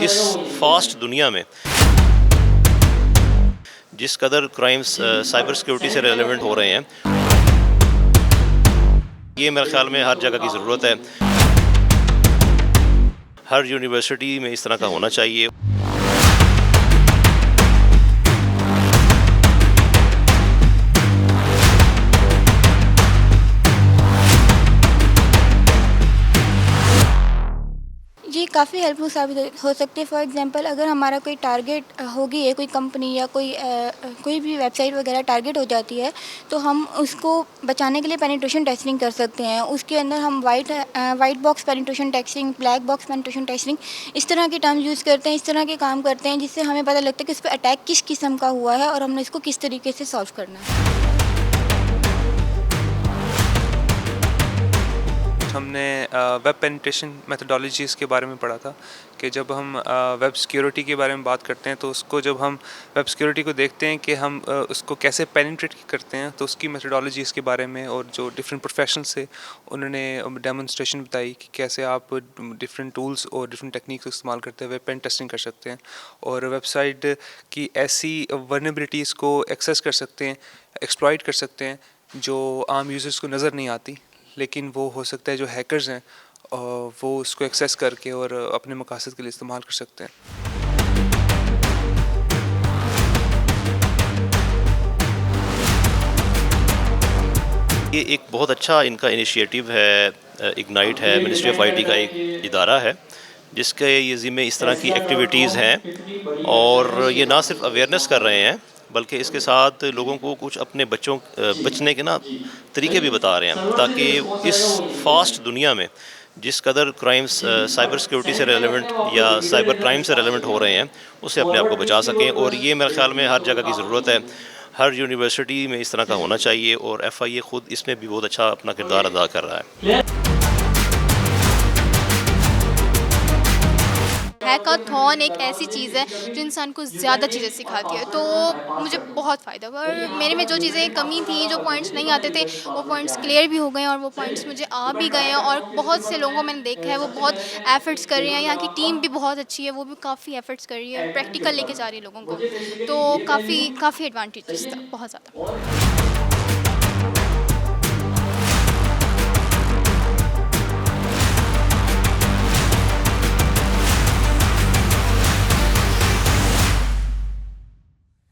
इस फास्ट दुनिया में जिस कदर क्राइम्स साइबर सिक्योरिटी से रेलेवेंट हो रहे हैं, ये मेरे ख्याल में हर जगह की ज़रूरत है। हर यूनिवर्सिटी में इस तरह का होना चाहिए। ये काफ़ी हेल्पफुल साबित हो सकती है। फॉर एग्जांपल, अगर हमारा कोई टारगेट होगी है, कोई कंपनी या कोई भी वेबसाइट वगैरह टारगेट हो जाती है, तो हम उसको बचाने के लिए पेनिट्रेशन टेस्टिंग कर सकते हैं। उसके अंदर हम white box penetration testing, black box penetration testing, इस तरह के टर्म यूज़ करते हैं, इस तरह के काम करते हैं, जिससे हमें पता लगता है कि इस पर अटैक किस किस्म का हुआ है और हमने इसको किस तरीके से सॉल्व करना है। हमने वेब पेनिट्रेशन मेथोडोलॉजीज़ के बारे में पढ़ा था कि जब हम वेब सिक्योरिटी के बारे में बात करते हैं, तो उसको जब हम वेब सिक्योरिटी को देखते हैं कि हम उसको कैसे पेनिट्रेट करते हैं, तो उसकी मेथोडोलॉजीज़ के बारे में और जो डिफरेंट प्रोफेशनल्स थे उन्होंने डेमोन्स्ट्रेशन बताई कि कैसे आप डिफरेंट टूल्स और डिफरेंट टेक्निक्स इस्तेमाल करते हुए पेन टेस्टिंग कर सकते हैं और वेबसाइट की ऐसी वल्नरेबिलिटीज़ को एक्सेस कर सकते हैं, एक्सप्लॉइट कर सकते हैं जो आम यूज़र्स को नज़र नहीं आती, लेकिन वो हो सकता है जो हैकर्स हैं वो उसको एक्सेस करके और अपने मकासद के लिए इस्तेमाल कर सकते हैं। ये एक बहुत अच्छा इनका इनिशिएटिव है। इग्नाइट है, मिनिस्ट्री ऑफ आईटी का एक इदारा है जिसके ये ज़िम्मे इस तरह की एक्टिविटीज़ हैं और ये ना सिर्फ अवेयरनेस कर रहे हैं बल्कि इसके साथ लोगों को कुछ अपने बचने के तरीके भी बता रहे हैं, ताकि इस फास्ट दुनिया में जिस कदर क्राइम्स साइबर सिक्योरिटी से रेलेवेंट या साइबर क्राइम से रेलेवेंट हो रहे हैं, उससे अपने आप को बचा सकें। और ये मेरे ख्याल में हर जगह की ज़रूरत है। हर यूनिवर्सिटी में इस तरह का होना चाहिए और एफआईए खुद इसमें भी बहुत अच्छा अपना किरदार अदा कर रहा है। हैकाथॉन एक ऐसी चीज़ है जो इंसान को ज़्यादा चीज़ें सिखाती है, तो मुझे बहुत फ़ायदा हुआ और मेरे में जो चीज़ें कमी थी, जो पॉइंट्स नहीं आते थे, वो पॉइंट्स क्लियर भी हो गए और वो पॉइंट्स मुझे आ भी गए हैं और बहुत से लोगों को मैंने देखा है वो बहुत एफ़र्ट्स कर रहे हैं। यहाँ की टीम भी बहुत अच्छी है, वो भी काफ़ी एफ़र्ट्स कर रही है, प्रैक्टिकल लेके जा रही है लोगों को, तो काफ़ी एडवांटेजेस था, बहुत ज़्यादा।